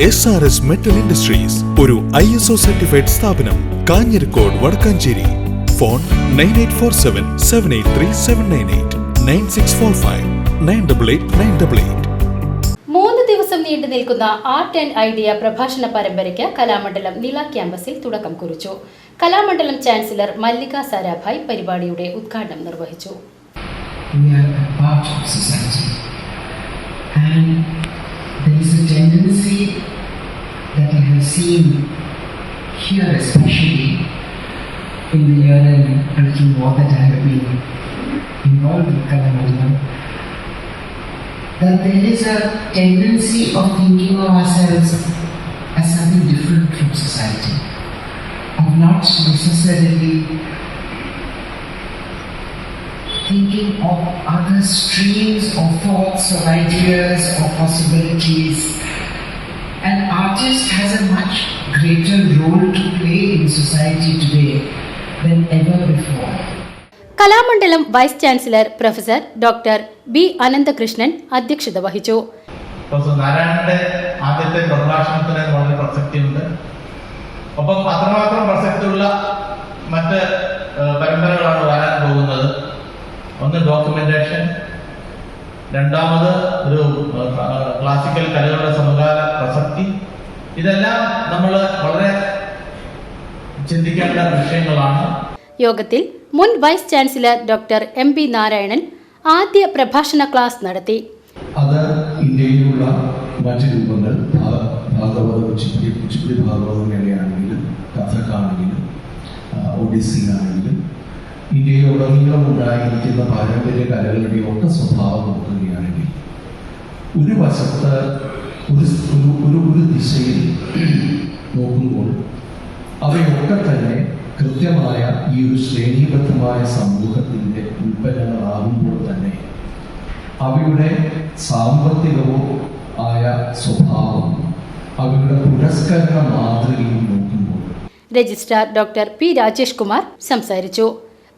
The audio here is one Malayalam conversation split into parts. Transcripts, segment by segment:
SRS Metal Industries, ഒരു ISO സർട്ടിഫൈഡ് സ്ഥാപനം, കാഞ്ഞിരക്കോട് വടക്കാഞ്ചേരി. ഫോൺ 9847 783 798 9645 988 988. 3 ദിവസം നീണ്ടു നിൽക്കുന്ന ആർട്ട് ആൻഡ് ഐഡിയ പ്രഭാഷണ പരമ്പരയ്ക്ക് കലാമണ്ഡലം നില ക്യാമ്പസിൽ തുടക്കം കുറിച്ചു. കലാമണ്ഡലം ചാൻസലർ മല്ലിക സാരാഭായ് പരിപാടിയുടെ ഉദ്ഘാടനം നിർവഹിച്ചു. There is a tendency that I have seen here, especially in the year and a little more that I have been involved with Kalamandalam, that there is a tendency of thinking of ourselves as something different from society, of not necessarily thinking of other streams of thoughts or ideas or possibilities. An artist has a much greater role to play in society today than ever before. Kalamandalam vice chancellor professor doctor B Ananthakrishnan അധ്യക്ഷത വഹിച്ചു. പ്രൊഫസർ നാരായണന്റെ ആദ്യത്തെ പ്രഭാഷണത്തിന് വളരെ പ്രസക്തിയുണ്ട്. ഒപ്പം അത്രമാത്രം പ്രസക്തിയുള്ള മറ്റ് പരമ്പരകളാണ് വരാൻ പോകുന്നത്. ഒന്ന് ഡോക്യുമെന്റേഷൻ, രണ്ടാമത് ഒരു ക്ലാസിക്കൽ കലകളുടെ സമകാല പ്രസക്തി. ഇതെല്ലാം നമ്മൾ വളരെ ചിന്തിക്കേണ്ട വിഷയങ്ങളാണ്. യോഗത്തിൽ മുൻ vice chancellor doctor MB Narayanan ആദ്യ പ്രഭാഷണ ക്ലാസ് നടത്തി. അത് ഇന്ത്യയിലുള്ള മറ്റു രൂപങ്ങൾ, ഭാഗവത കുച്ചിപ്പുടി ഭാഗവതങ്ങളാണെങ്കിലും കഥക്കാണെങ്കിലും ഒഡീസിയാണെങ്കിലും ഇന്ത്യയിലുടനീളം ഉണ്ടായിരിക്കുന്ന പാരമ്പര്യ കലകളുടെ ഒക്കെ സ്വഭാവം നോക്കുകയാണെങ്കിൽ ഒരു വശത്ത് ഒരു ദിശയിൽ നോക്കുമ്പോൾ അവയൊക്കെ തന്നെ കൃത്യമായ ഈ ഒരു ശ്രേണീബദ്ധമായ സമൂഹത്തിൻ്റെ ഉൽപ്പന്നങ്ങളാകുമ്പോൾ തന്നെ അവയുടെ സാമ്പത്തികമോ ആയ സ്വഭാവം, അവയുടെ പുരസ്കരണ മാതൃകയും നോക്കുമ്പോൾ registrar doctor P Rajesh Kumar സംസാരിച്ചു.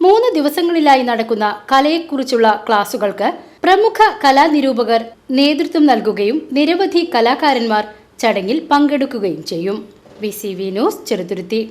3 ദിവസങ്ങളിലായി നടക്കുന്ന കലയെക്കുറിച്ചുള്ള ക്ലാസുകൾക്ക് പ്രമുഖ കലാനിരൂപകർ നേതൃത്വം നൽകുകയും നിരവധി കലാകാരന്മാർ ചടങ്ങിൽ പങ്കെടുക്കുകയും ചെയ്യും. VCV news, Cheruthuruthy.